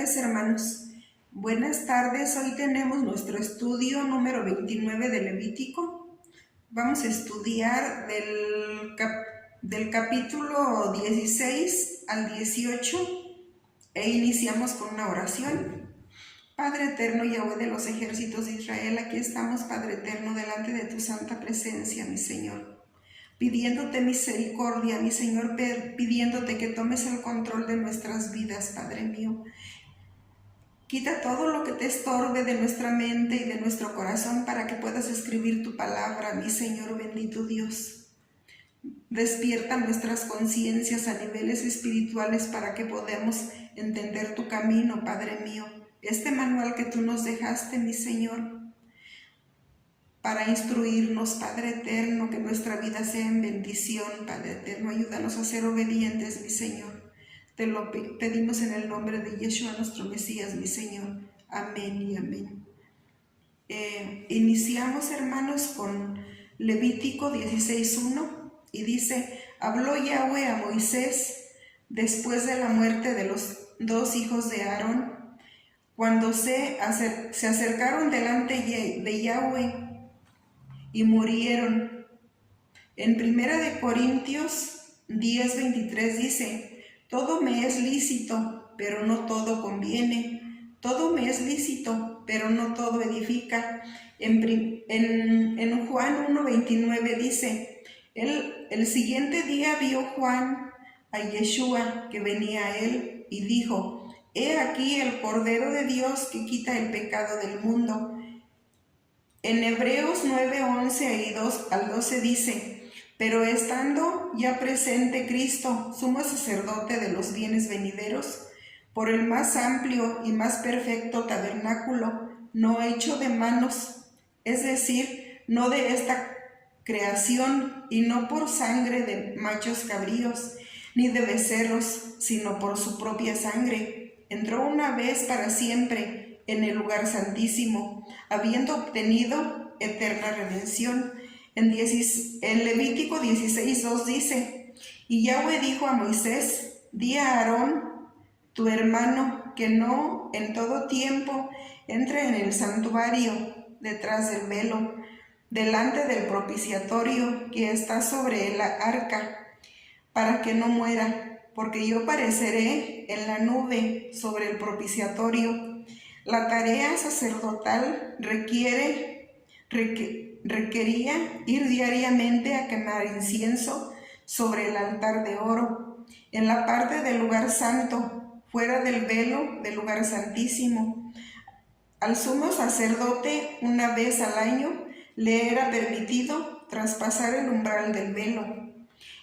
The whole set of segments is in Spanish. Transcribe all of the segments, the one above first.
tardes, hermanos. Buenas tardes. Hoy tenemos nuestro estudio número 29 de Levítico. Vamos a estudiar del capítulo 16 al 18 e iniciamos con una oración. Padre eterno, Yahweh de los ejércitos de Israel, aquí estamos, Padre eterno, delante de tu santa presencia, mi Señor, pidiéndote misericordia, mi Señor, pidiéndote que tomes el control de nuestras vidas, Padre mío. Quita todo lo que te estorbe de nuestra mente y de nuestro corazón para que puedas escribir tu palabra, mi Señor bendito Dios. Despierta nuestras conciencias a niveles espirituales para que podamos entender tu camino, Padre mío. Este manual que tú nos dejaste, mi Señor, para instruirnos, Padre eterno, que nuestra vida sea en bendición, Padre eterno. Ayúdanos a ser obedientes, mi Señor. Te lo pedimos en el nombre de Yeshua, nuestro Mesías, mi Señor. Amén y amén. Iniciamos, hermanos, con Levítico 16:1 y dice: habló Yahweh a Moisés después de la muerte de los dos hijos de Aarón, cuando se acercaron delante de Yahweh y murieron. En 1 Corintios 10:23 dice: todo me es lícito, pero no todo conviene. Todo me es lícito, pero no todo edifica. En Juan 1:29 dice: el siguiente día vio Juan a Yeshua que venía a él y dijo: he aquí el Cordero de Dios que quita el pecado del mundo. En Hebreos 9:11 y 2 al 12 dice: pero estando ya presente Cristo, sumo sacerdote de los bienes venideros, por el más amplio y más perfecto tabernáculo, no hecho de manos, es decir, no de esta creación, y no por sangre de machos cabríos, ni de becerros, sino por su propia sangre, entró una vez para siempre en el lugar santísimo, habiendo obtenido eterna redención. En Levítico 16:2 dice: y Yahweh dijo a Moisés: di a Aarón, tu hermano, que no en todo tiempo entre en el santuario detrás del velo, delante del propiciatorio que está sobre el arca, para que no muera, porque yo pareceré en la nube sobre el propiciatorio. La tarea sacerdotal requería ir diariamente a quemar incienso sobre el altar de oro, en la parte del lugar santo, fuera del velo del lugar santísimo. Al sumo sacerdote, una vez al año, le era permitido traspasar el umbral del velo.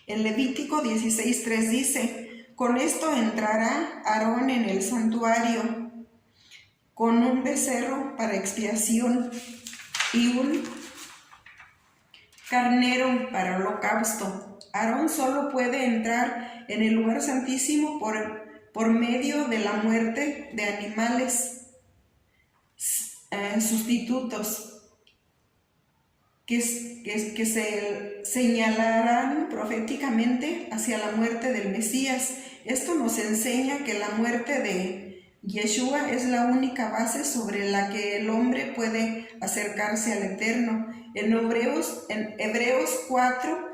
En Levítico 16:3 dice: con esto entrará Aarón en el santuario, con un becerro para expiación y un carnero para holocausto. Aarón solo puede entrar en el lugar santísimo por medio de la muerte de animales sustitutos que se señalarán proféticamente hacia la muerte del Mesías. Esto nos enseña que la muerte de Yeshua es la única base sobre la que el hombre puede acercarse al Eterno. En Hebreos 4,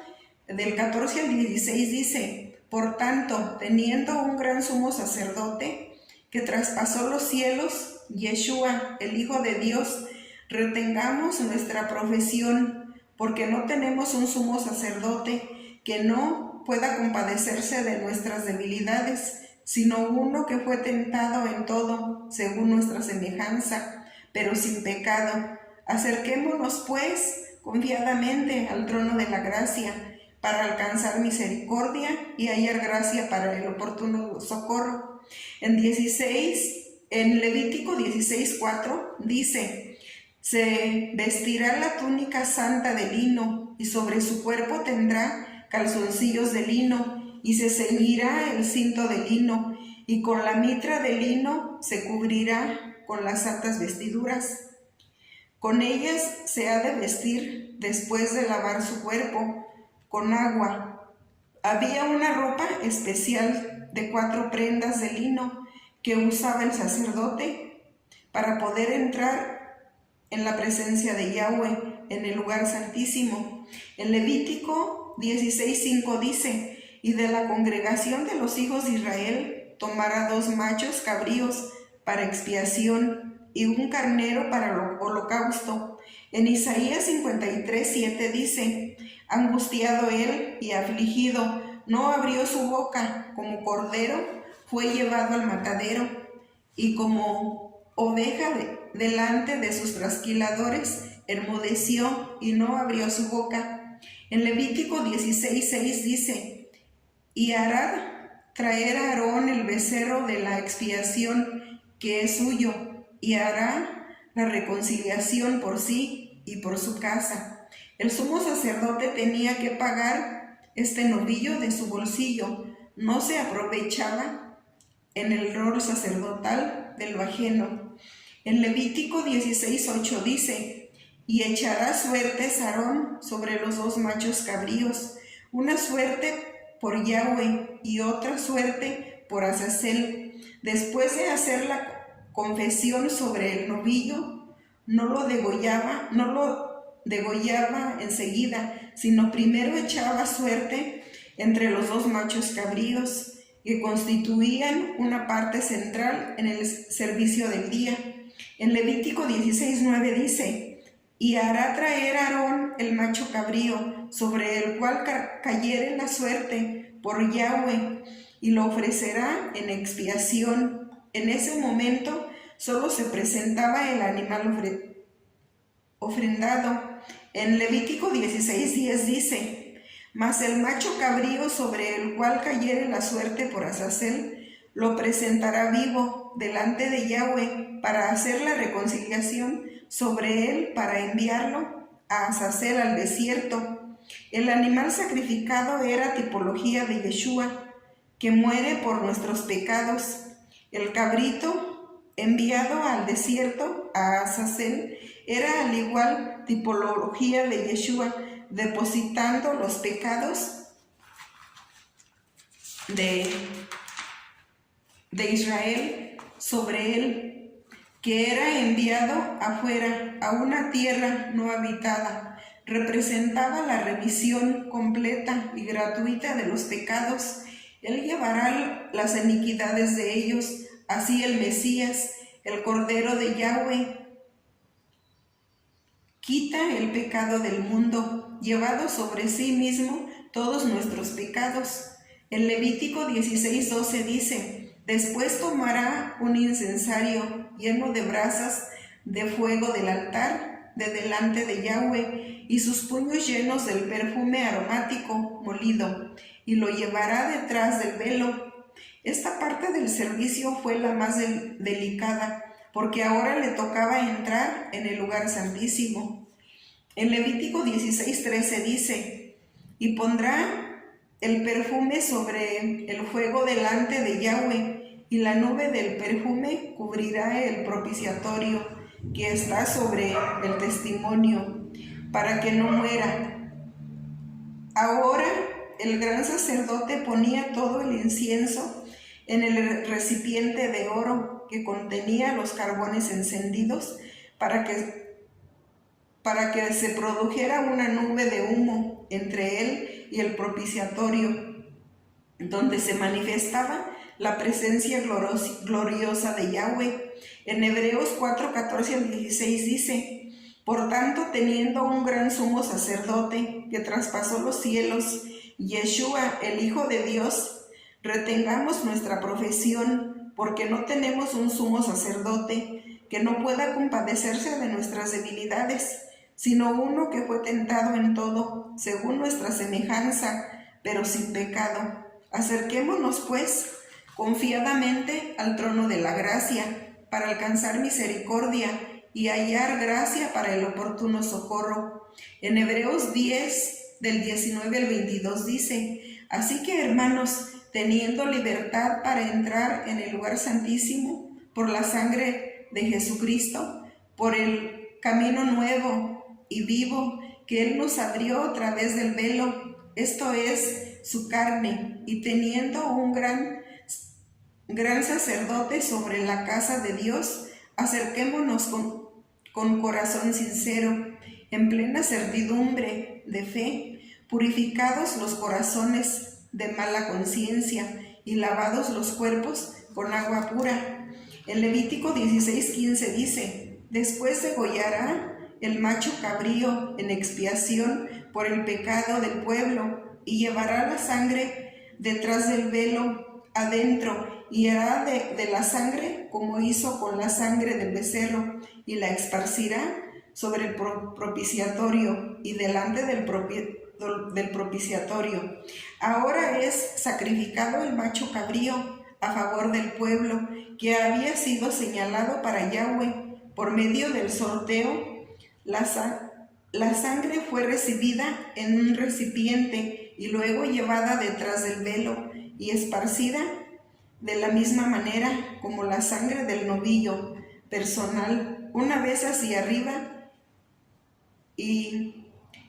del 14 al 16 dice: por tanto, teniendo un gran sumo sacerdote que traspasó los cielos, Yeshua, el Hijo de Dios, retengamos nuestra profesión, porque no tenemos un sumo sacerdote que no pueda compadecerse de nuestras debilidades, sino uno que fue tentado en todo, según nuestra semejanza, pero sin pecado. Acerquémonos, pues, confiadamente al trono de la gracia, para alcanzar misericordia y hallar gracia para el oportuno socorro. En Levítico 16:4 dice: se vestirá la túnica santa de lino, y sobre su cuerpo tendrá calzoncillos de lino, y se ceñirá el cinto de lino, y con la mitra de lino se cubrirá con las santas vestiduras. Con ellas se ha de vestir después de lavar su cuerpo con agua. Había una ropa especial de 4 prendas de lino que usaba el sacerdote para poder entrar en la presencia de Yahweh en el lugar santísimo. En Levítico 16:5 dice: y de la congregación de los hijos de Israel tomará 2 machos cabríos para expiación y un carnero para el holocausto. En Isaías 53:7 dice: angustiado él y afligido, no abrió su boca, como cordero fue llevado al matadero, y como oveja delante de sus trasquiladores, enmudeció y no abrió su boca. En Levítico 16:6 dice: y hará traer a Aarón el becerro de la expiación que es suyo, y hará la reconciliación por sí y por su casa. El sumo sacerdote tenía que pagar este novillo de su bolsillo, no se aprovechaba en el rol sacerdotal de lo ajeno. En Levítico 16:8 dice: y echará suertes Aarón sobre los 2 machos cabríos, una suerte por Yahweh y otra suerte por Azazel. Después de hacer la confesión sobre el novillo, no lo degollaba enseguida, sino primero echaba suerte entre los 2 machos cabríos, que constituían una parte central en el servicio del día. En Levítico 16:9 dice: y hará traer a Aarón el macho cabrío, sobre el cual cayere la suerte por Yahweh, y lo ofrecerá en expiación. En ese momento solo se presentaba el animal ofrendado. En Levítico 16:10 dice: mas el macho cabrío sobre el cual cayere la suerte por Azazel, lo presentará vivo delante de Yahweh para hacer la reconciliación sobre él, para enviarlo a Azazel al desierto. El animal sacrificado era tipología de Yeshua, que muere por nuestros pecados. El cabrito enviado al desierto, a Azazel, era al igual tipología de Yeshua, depositando los pecados de Israel sobre él, que era enviado afuera a una tierra no habitada. Representaba la remisión completa y gratuita de los pecados. Él llevará las iniquidades de ellos. Así el Mesías, el Cordero de Yahweh, quita el pecado del mundo, llevado sobre sí mismo todos nuestros pecados. En Levítico 16:12 dice: después tomará un incensario lleno de brasas de fuego del altar de delante de Yahweh, y sus puños llenos del perfume aromático molido, y lo llevará detrás del velo. Esta parte del servicio fue la más delicada, porque ahora le tocaba entrar en el lugar santísimo. En Levítico 16:13 dice: y pondrá el perfume sobre el fuego delante de Yahweh, y la nube del perfume cubrirá el propiciatorio que está sobre el testimonio, para que no muera. Ahora el gran sacerdote ponía todo el incienso en el recipiente de oro que contenía los carbones encendidos, para que se produjera una nube de humo entre él y el propiciatorio, donde se manifestaba la presencia gloriosa de Yahweh. En Hebreos 4:14-16 dice: por tanto, teniendo un gran sumo sacerdote que traspasó los cielos, Yeshua, el Hijo de Dios, retengamos nuestra profesión, porque no tenemos un sumo sacerdote que no pueda compadecerse de nuestras debilidades, sino uno que fue tentado en todo, según nuestra semejanza, pero sin pecado. Acerquémonos, pues, confiadamente al trono de la gracia, para alcanzar misericordia y hallar gracia para el oportuno socorro. En Hebreos 10, del 19 al 22 dice: así que, hermanos, teniendo libertad para entrar en el lugar santísimo por la sangre de Jesucristo, por el camino nuevo y vivo que Él nos abrió a través del velo, esto es, su carne, y teniendo un gran gran sacerdote sobre la casa de Dios, acerquémonos con corazón sincero, en plena certidumbre de fe, purificados los corazones de mala conciencia y lavados los cuerpos con agua pura. En Levítico 16:15 dice: después degollará el macho cabrío en expiación por el pecado del pueblo, y llevará la sangre detrás del velo adentro, y hará de la sangre como hizo con la sangre del becerro, y la esparcirá sobre el propiciatorio y delante del propiciatorio. Ahora es sacrificado el macho cabrío a favor del pueblo, que había sido señalado para Yahweh por medio del sorteo. La sangre fue recibida en un recipiente y luego llevada detrás del velo y esparcida de la misma manera como la sangre del novillo personal, una vez hacia arriba y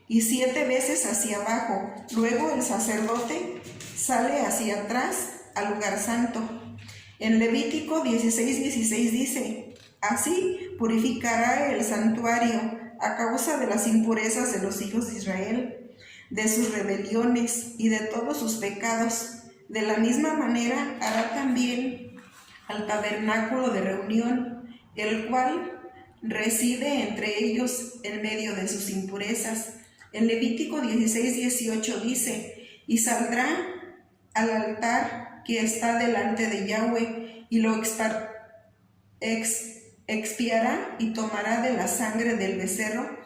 7 veces hacia abajo. Luego el sacerdote sale hacia atrás al lugar santo. En Levítico 16:16 dice: así purificará el santuario a causa de las impurezas de los hijos de Israel, de sus rebeliones y de todos sus pecados. De la misma manera hará también al tabernáculo de reunión, el cual reside entre ellos en medio de sus impurezas. En Levítico 16:18 dice: y saldrá al altar que está delante de Yahweh y lo expiará, y tomará de la sangre del becerro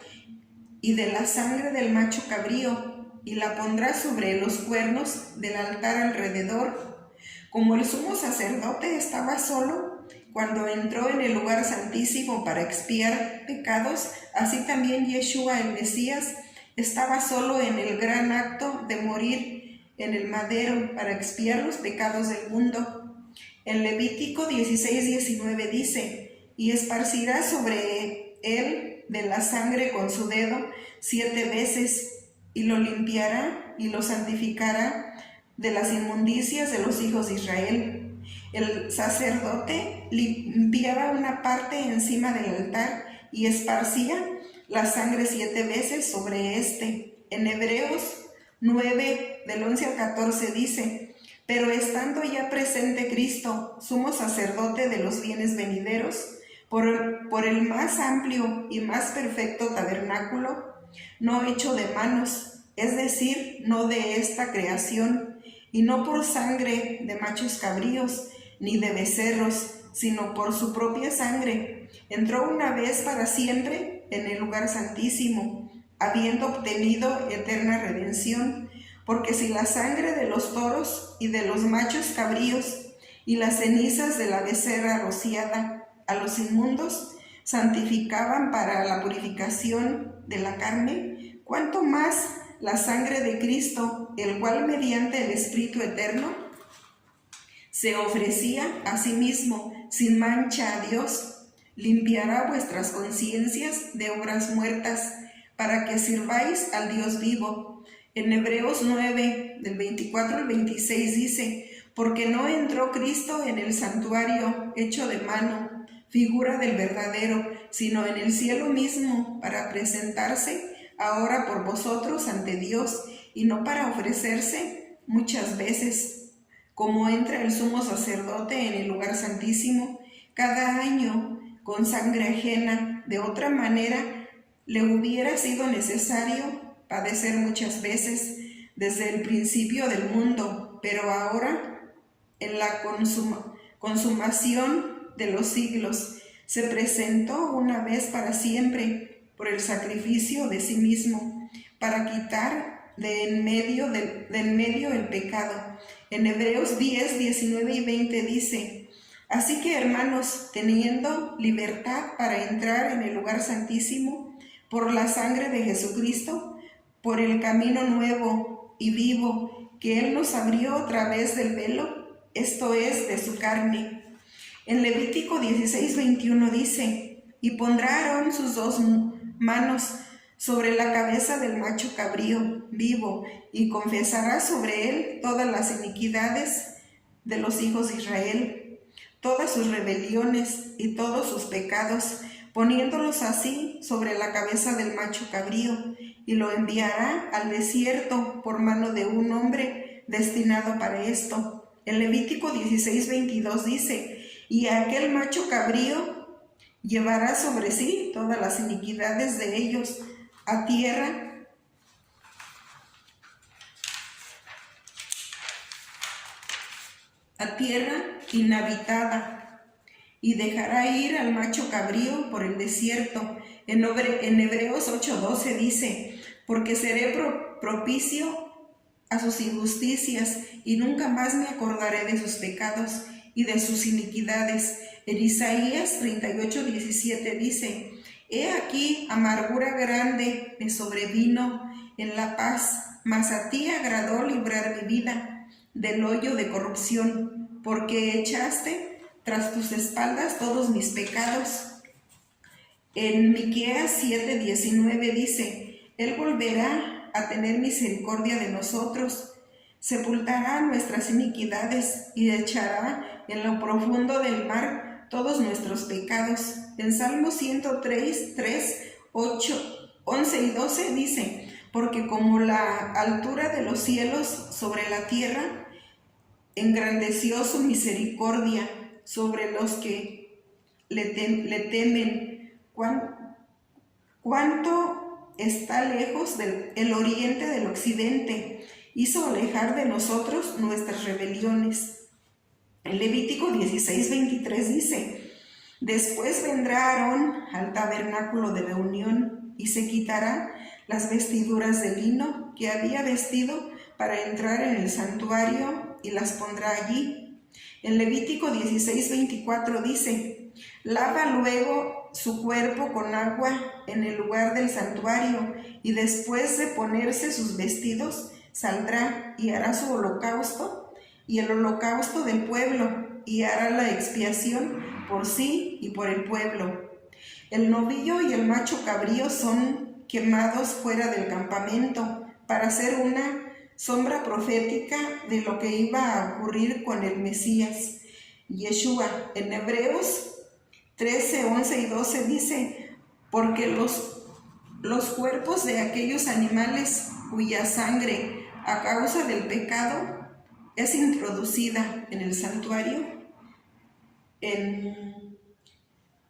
y de la sangre del macho cabrío, y la pondrá sobre los cuernos del altar alrededor. Como el sumo sacerdote estaba solo cuando entró en el lugar santísimo para expiar pecados, así también Yeshua el Mesías estaba solo en el gran acto de morir en el madero para expiar los pecados del mundo. En Levítico 16:19 dice: y esparcirá sobre él de la sangre con su dedo 7 veces, y lo limpiará y lo santificará de las inmundicias de los hijos de Israel. El sacerdote limpiaba una parte encima del altar y esparcía la sangre 7 veces sobre este. En Hebreos 9, del 11 al 14 dice: pero estando ya presente Cristo, sumo sacerdote de los bienes venideros, por el más amplio y más perfecto tabernáculo, no hecho de manos, es decir, no de esta creación, y no por sangre de machos cabríos, ni de becerros, sino por su propia sangre, entró una vez para siempre en el lugar santísimo, habiendo obtenido eterna redención. Porque si la sangre de los toros y de los machos cabríos y las cenizas de la becerra rociada a los inmundos santificaban para la purificación de la carne, ¿cuánto más la sangre de Cristo, el cual mediante el Espíritu eterno se ofrecía a sí mismo sin mancha a Dios, limpiará vuestras conciencias de obras muertas, para que sirváis al Dios vivo? En Hebreos 9, del 24 al 26 dice: porque no entró Cristo en el santuario hecho de mano, figura del verdadero, sino en el cielo mismo, para presentarse ahora por vosotros ante Dios, y no para ofrecerse muchas veces, como entra el sumo sacerdote en el lugar santísimo cada año con sangre ajena. De otra manera le hubiera sido necesario padecer muchas veces desde el principio del mundo, pero ahora, en la consumación de los siglos, se presentó una vez para siempre por el sacrificio de sí mismo, para quitar de en medio el pecado. En Hebreos 10, 19 y 20 dice: así que, hermanos, teniendo libertad para entrar en el lugar santísimo por la sangre de Jesucristo, por el camino nuevo y vivo que Él nos abrió a través del velo, esto es, de su carne. En Levítico 16:21 dice: y pondrá Aarón sus 2 manos sobre la cabeza del macho cabrío vivo, y confesará sobre él todas las iniquidades de los hijos de Israel, todas sus rebeliones y todos sus pecados, poniéndolos así sobre la cabeza del macho cabrío, y lo enviará al desierto por mano de un hombre destinado para esto. En Levítico 16:22 dice: y aquel macho cabrío llevará sobre sí todas las iniquidades de ellos a tierra inhabitada, y dejará ir al macho cabrío por el desierto. En Hebreos 8:12 dice: porque seré propicio a sus injusticias, y nunca más me acordaré de sus pecados y de sus iniquidades. En Isaías 38:17 dice: he aquí amargura grande me sobrevino en la paz, mas a ti agradó librar mi vida del hoyo de corrupción, porque echaste tras tus espaldas todos mis pecados. En Miqueas 7:19 dice: él volverá a tener misericordia de nosotros, sepultará nuestras iniquidades y echará en lo profundo del mar todos nuestros pecados. En Salmo 103:11 y 12 dice: porque como la altura de los cielos sobre la tierra, engrandeció su misericordia sobre los que le temen. ¿Cuánto está lejos el oriente del occidente? Hizo alejar de nosotros nuestras rebeliones. En Levítico 16:23 dice: después vendrá Aarón al tabernáculo de reunión y se quitará las vestiduras de lino que había vestido para entrar en el santuario y las pondrá allí. En Levítico 16:24 dice: lava luego su cuerpo con agua en el lugar del santuario, y después de ponerse sus vestidos saldrá y hará su holocausto y el holocausto del pueblo, y hará la expiación por sí y por el pueblo. El novillo y el macho cabrío son quemados fuera del campamento para hacer una sombra profética de lo que iba a ocurrir con el Mesías, Yeshua. En Hebreos 13:11 y 12 dice: porque los cuerpos de aquellos animales cuya sangre a causa del pecado es introducida en el santuario. En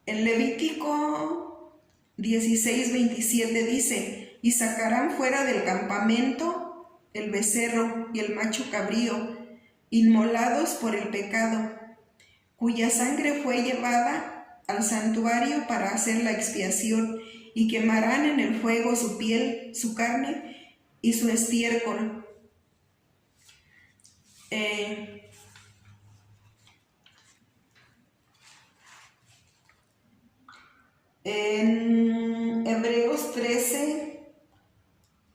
Levítico 16:27 dice: y sacarán fuera del campamento el becerro y el macho cabrío, inmolados por el pecado, cuya sangre fue llevada al santuario para hacer la expiación, y quemarán en el fuego su piel, su carne y su estiércol. En Hebreos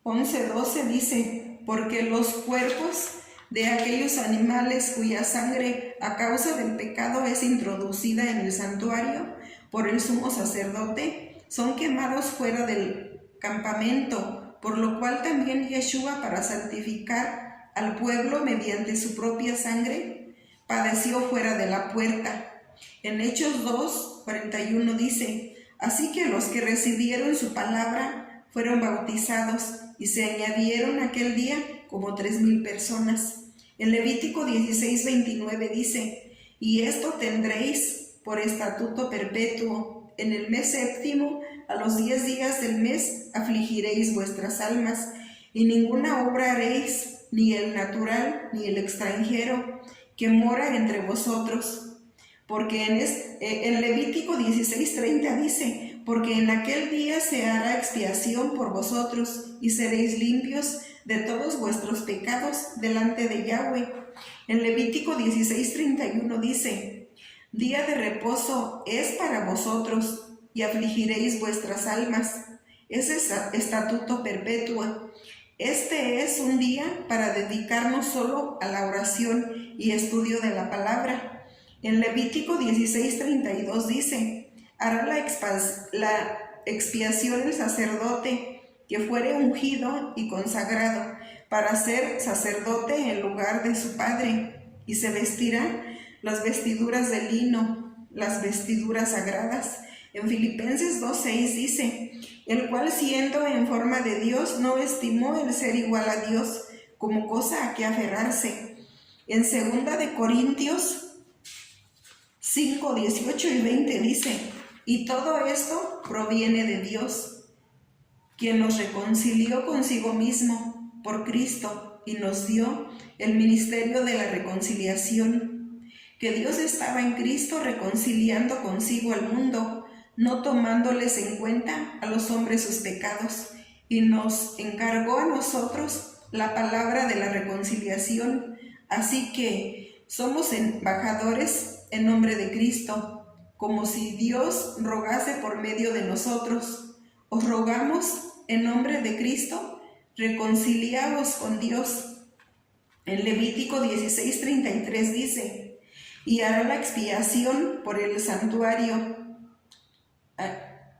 13:11-12 dice: porque los cuerpos de aquellos animales cuya sangre a causa del pecado es introducida en el santuario por el sumo sacerdote, son quemados fuera del campamento, por lo cual también Yeshua, para santificar al pueblo mediante su propia sangre, padeció fuera de la puerta. En Hechos 2:41 dice: así que los que recibieron su palabra fueron bautizados, y se añadieron aquel día como 3,000 personas. En Levítico 16:29 dice: y esto tendréis por estatuto perpetuo: en el mes séptimo, a los 10 días del mes, afligiréis vuestras almas, y ninguna obra haréis, ni el natural, ni el extranjero, que mora entre vosotros. Porque en Levítico 16:30 dice: porque en aquel día se hará expiación por vosotros, y seréis limpios de todos vuestros pecados delante de Yahweh. En Levítico 16:31 dice: día de reposo es para vosotros, y afligiréis vuestras almas. Es estatuto perpetuo. Este es un día para dedicarnos solo a la oración y estudio de la palabra. En Levítico 16:32 dice: hará la expiación el sacerdote que fuere ungido y consagrado para ser sacerdote en lugar de su padre, y se vestirá las vestiduras de lino, las vestiduras sagradas. En Filipenses 2:6 dice, el cual siendo en forma de Dios no estimó el ser igual a Dios como cosa a que aferrarse. En 2 de Corintios 5:18 y 20 dice, y todo esto proviene de Dios, quien nos reconcilió consigo mismo por Cristo y nos dio el ministerio de la reconciliación, que Dios estaba en Cristo reconciliando consigo al mundo, no tomándoles en cuenta a los hombres sus pecados, y nos encargó a nosotros la palabra de la reconciliación. Así que somos embajadores en nombre de Cristo, como si Dios rogase por medio de nosotros. Os rogamos en nombre de Cristo, reconciliaos con Dios. En Levítico 16:33 dice, y hará la expiación por el santuario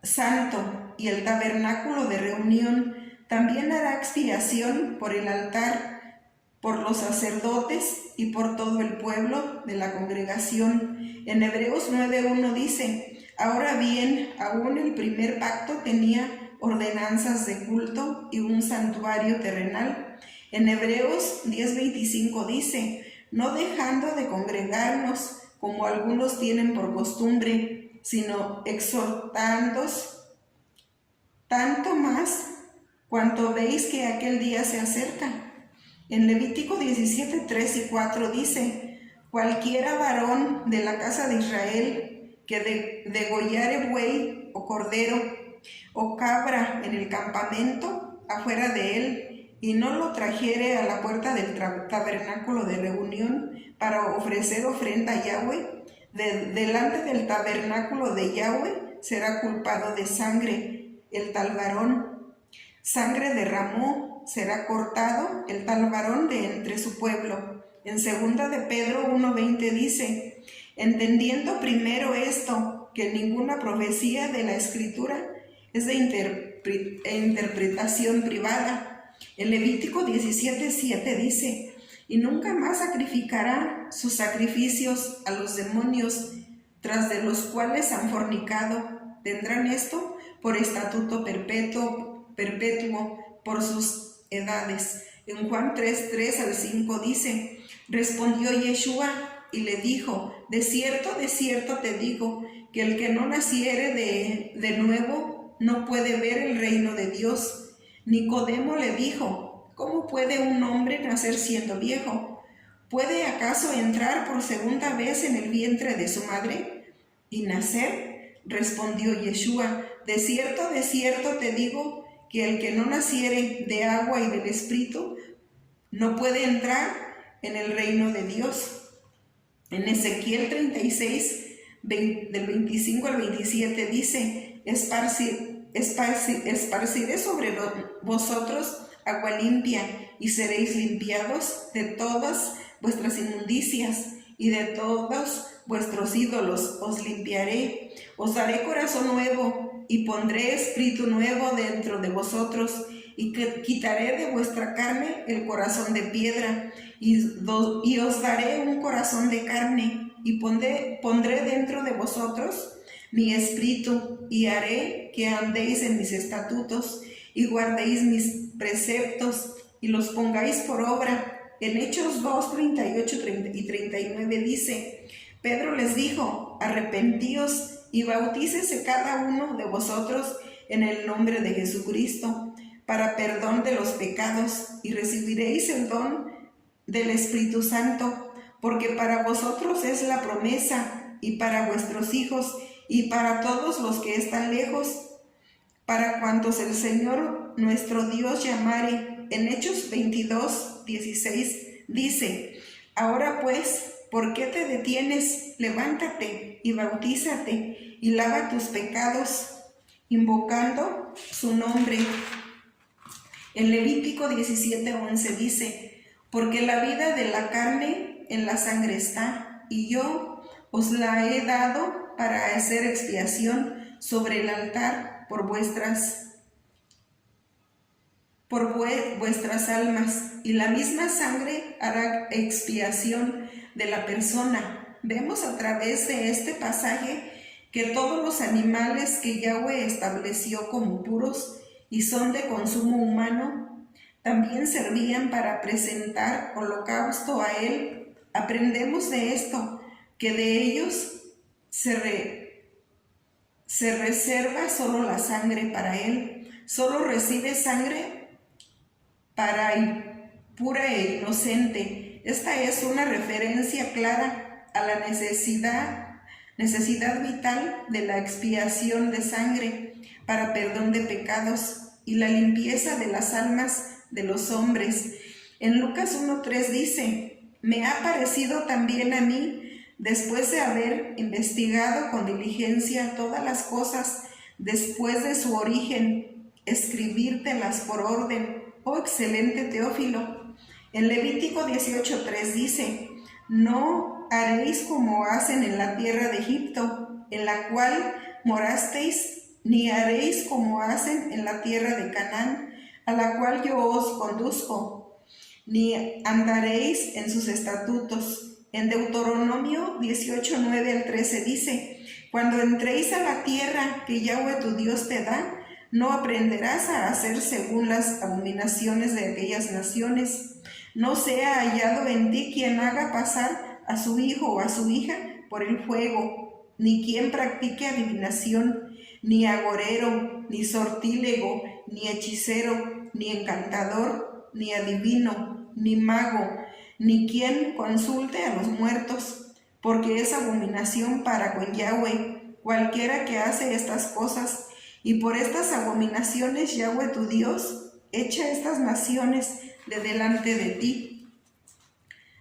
santo y el tabernáculo de reunión. También hará expiación por el altar, por los sacerdotes y por todo el pueblo de la congregación. En Hebreos 9:1 dice, ahora bien, aún el primer pacto tenía ordenanzas de culto y un santuario terrenal. En Hebreos 10:25 dice, no dejando de congregarnos como algunos tienen por costumbre, sino exhortándoos tanto más cuanto veis que aquel día se acerca. En Levítico 17:3 y 4 dice, cualquiera varón de la casa de Israel que degollare buey o cordero o cabra en el campamento afuera de él, y no lo trajere a la puerta del tabernáculo de reunión para ofrecer ofrenda a Yahweh, delante del tabernáculo de Yahweh será culpado de sangre el tal varón. Sangre derramó, será cortado el tal varón de entre su pueblo. En 2 de Pedro 1:20 dice, entendiendo primero esto, que ninguna profecía de la Escritura es de interpretación privada. En Levítico 17:7 dice, y nunca más sacrificará sus sacrificios a los demonios, tras de los cuales han fornicado. Tendrán esto por estatuto perpetuo por sus edades. En Juan 3:3 al 5 dice, respondió Yeshua y le dijo, de cierto te digo, que el que no naciere de nuevo no puede ver el reino de Dios. Nicodemo le dijo, ¿cómo puede un hombre nacer siendo viejo? ¿Puede acaso entrar por segunda vez en el vientre de su madre y nacer? Respondió Yeshua, de cierto te digo, que el que no naciere de agua y del Espíritu no puede entrar en el reino de Dios. En Ezequiel 36, del 25 al 27 dice, esparciré sobre vosotros agua limpia, y seréis limpiados de todas vuestras inmundicias, y de todos vuestros ídolos os limpiaré. Os daré corazón nuevo, y pondré espíritu nuevo dentro de vosotros, y quitaré de vuestra carne el corazón de piedra, y os daré un corazón de carne, y pondré dentro de vosotros mi espíritu, y haré que andéis en mis estatutos, y guardéis mis preceptos, y los pongáis por obra. En Hechos 2, 38 y 39 dice, Pedro les dijo, arrepentíos y bautícese cada uno de vosotros en el nombre de Jesucristo, para perdón de los pecados, y recibiréis el don del Espíritu Santo, porque para vosotros es la promesa, y para vuestros hijos, y para todos los que están lejos, para cuantos el Señor nuestro Dios llamare. En Hechos 22, 16 dice, ahora pues, ¿por qué te detienes? Levántate y bautízate y lava tus pecados, invocando su nombre. En Levítico 17:11 dice, porque la vida de la carne en la sangre está, y yo os la he dado para hacer expiación sobre el altar por vuestras almas, y la misma sangre hará expiación de la persona. vemos a través de este pasaje que todos los animales que Yahweh estableció como puros y son de consumo humano, también servían para presentar holocausto a Él. Aprendemos de esto, que de ellos se reserva solo la sangre para Él. Solo recibe sangre pura e inocente. Esta es una referencia clara a la necesidad vital de la expiación de sangre para perdón de pecados y la limpieza de las almas de los hombres. En Lucas 1:3 dice: me ha parecido también a mí, después de haber investigado con diligencia todas las cosas después de su origen, escribírtelas por orden, oh excelente Teófilo. En Levítico 18:3 dice: no haréis como hacen en la tierra de Egipto, en la cual morasteis, ni haréis como hacen en la tierra de Canaán, a la cual yo os conduzco, ni andaréis en sus estatutos. En Deuteronomio 18:9 al 13 dice: cuando entréis a la tierra que Yahweh tu Dios te da, no aprenderás a hacer según las abominaciones de aquellas naciones. No sea hallado en ti quien haga pasar a su hijo o a su hija por el fuego, ni quien practique adivinación, ni agorero, ni sortílego, ni hechicero, ni encantador, ni adivino, ni mago, ni quien consulte a los muertos, porque es abominación para con Yahweh cualquiera que hace estas cosas. Y por estas abominaciones Yahweh tu Dios echa estas naciones de delante de ti.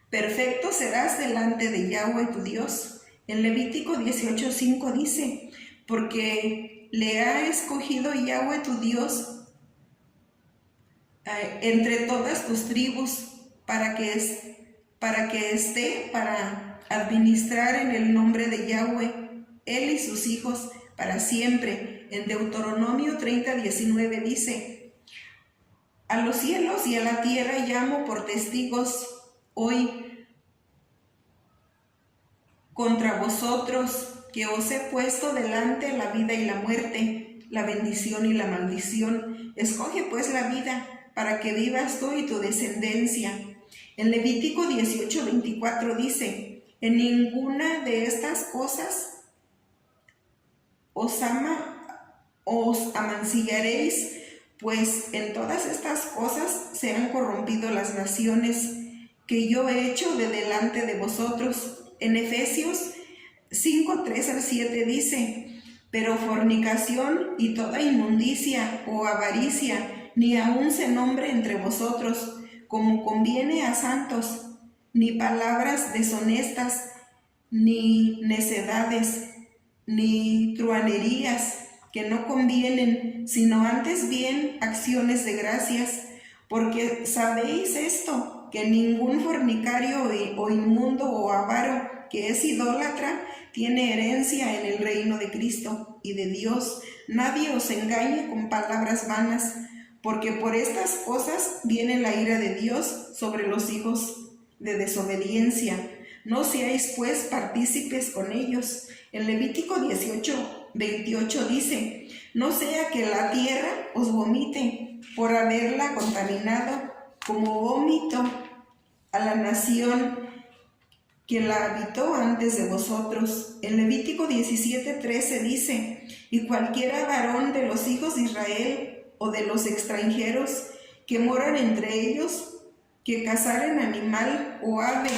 Perfecto serás delante de Yahweh tu Dios. En Levítico 18:5 dice: porque le ha escogido Yahweh tu Dios entre todas tus tribus para administrar en el nombre de Yahweh, él y sus hijos para siempre. En Deuteronomio 30:19 dice: a los cielos y a la tierra llamo por testigos hoy contra vosotros, que os he puesto delante la vida y la muerte, la bendición y la maldición. Escoge pues la vida, para que vivas tú y tu descendencia. En Levítico 18:24 dice: en ninguna de estas cosas os amancillaréis, pues en todas estas cosas se han corrompido las naciones que yo he hecho de delante de vosotros. En Efesios 5:3 al 7 dice: pero fornicación y toda inmundicia o avaricia ni aun se nombre entre vosotros, como conviene a santos, ni palabras deshonestas, ni necedades, ni truhanerías que no convienen, sino antes bien acciones de gracias, porque sabéis esto, que ningún fornicario o inmundo o avaro que es idólatra tiene herencia en el reino de Cristo y de Dios. Nadie os engañe con palabras vanas, porque por estas cosas viene la ira de Dios sobre los hijos de desobediencia. No seáis pues partícipes con ellos. En Levítico 18:28 dice: no sea que la tierra os vomite por haberla contaminado, como vómito a la nación que la habitó antes de vosotros. En Levítico 17:13 dice: y cualquiera varón de los hijos de Israel o de los extranjeros que moran entre ellos, que cazaren animal o ave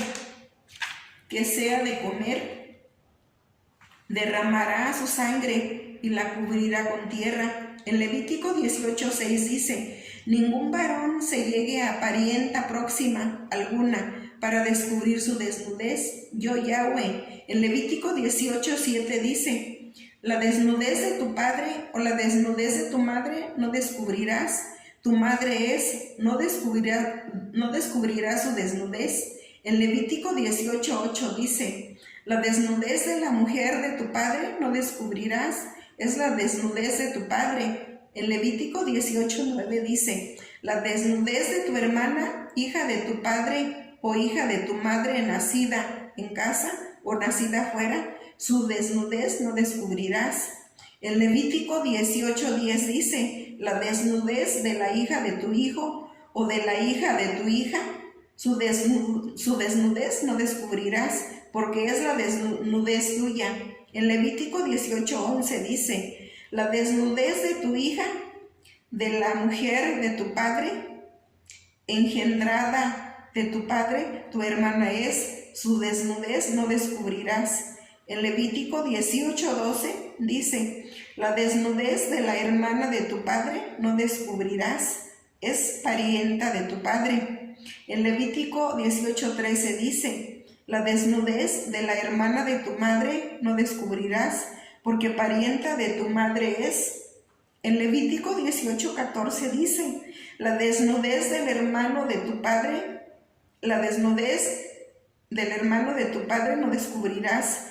que sea de comer, derramará su sangre y la cubrirá con tierra. En Levítico 18:6 dice: ningún varón se llegue a parienta próxima alguna para descubrir su desnudez, yo Yahweh. En Levítico 18:7 dice: la desnudez de tu padre o la desnudez de tu madre no descubrirás, tu madre es, no descubrirá su desnudez. En Levítico 18:8 dice: la desnudez de la mujer de tu padre no descubrirás, es la desnudez de tu padre. En Levítico 18:9 dice: la desnudez de tu hermana, hija de tu padre o hija de tu madre nacida en casa, o nacida fuera, su desnudez no descubrirás. En Levítico 18:10 dice, la desnudez de la hija de tu hijo o de la hija de tu hija, su desnudez no descubrirás, porque es la desnudez tuya. En Levítico 18:11 dice, la desnudez de tu hija, de la mujer de tu padre, engendrada de tu padre, tu hermana es, su desnudez no descubrirás. En Levítico 18:12 dice, la desnudez de la hermana de tu padre no descubrirás, es parienta de tu padre. En Levítico 18:13 dice, la desnudez de la hermana de tu madre no descubrirás, porque parienta de tu madre es. En Levítico 18:14 dice, la desnudez del hermano de tu padre, la desnudez del hermano de tu padre no descubrirás,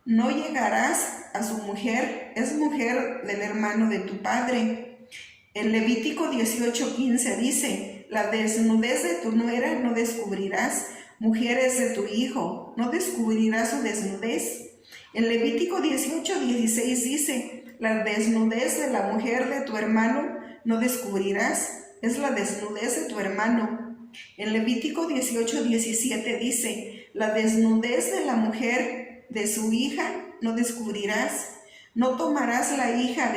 no llegarás a su mujer, es mujer del hermano de tu padre. En Levítico 18:15 dice, la desnudez de tu nuera no descubrirás, mujeres de tu hijo, no descubrirás su desnudez. En Levítico 18:16 dice, la desnudez de la mujer de tu hermano no descubrirás, es la desnudez de tu hermano. En Levítico 18:17 dice, la desnudez de la mujer de su hija no descubrirás, no tomarás la hija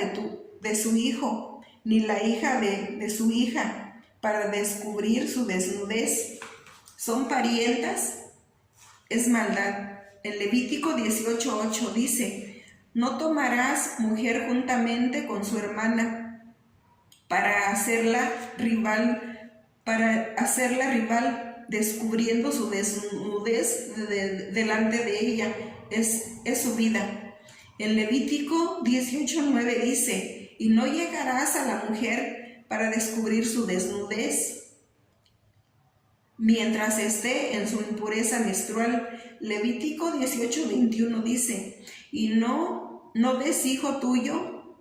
de su hijo, ni la hija de su hija, para descubrir su desnudez. Son parientas, es maldad. En Levítico 18:8 dice, no tomarás mujer juntamente con su hermana para hacerla rival, descubriendo su desnudez delante de ella, es su vida. En Levítico 18:9 dice, y no llegarás a la mujer para descubrir su desnudez mientras esté en su impureza menstrual. Levítico 18:21 dice, y no des hijo tuyo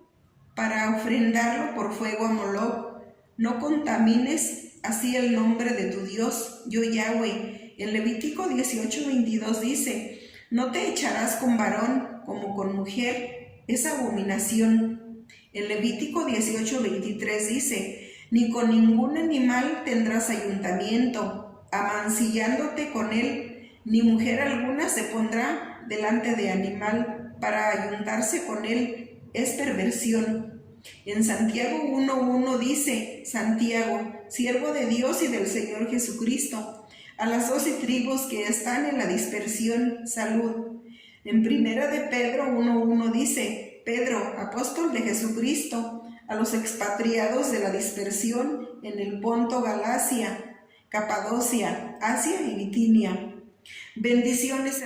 para ofrendarlo por fuego a Moloc, no contamines así el nombre de tu Dios, yo Yahweh. En Levítico 18:22 dice, no te echarás con varón como con mujer, es abominación. En Levítico 18:23 dice, ni con ningún animal tendrás ayuntamiento, amancillándote con él, ni mujer alguna se pondrá delante de animal para ayuntarse con él, es perversión. En Santiago 1:1 dice, Santiago, siervo de Dios y del Señor Jesucristo, a las 12 tribus que están en la dispersión, salud. En Primera de Pedro 1:1 dice, Pedro, apóstol de Jesucristo, a los expatriados de la dispersión en el Ponto, Galacia, Capadocia, Asia y Bitinia. Bendiciones.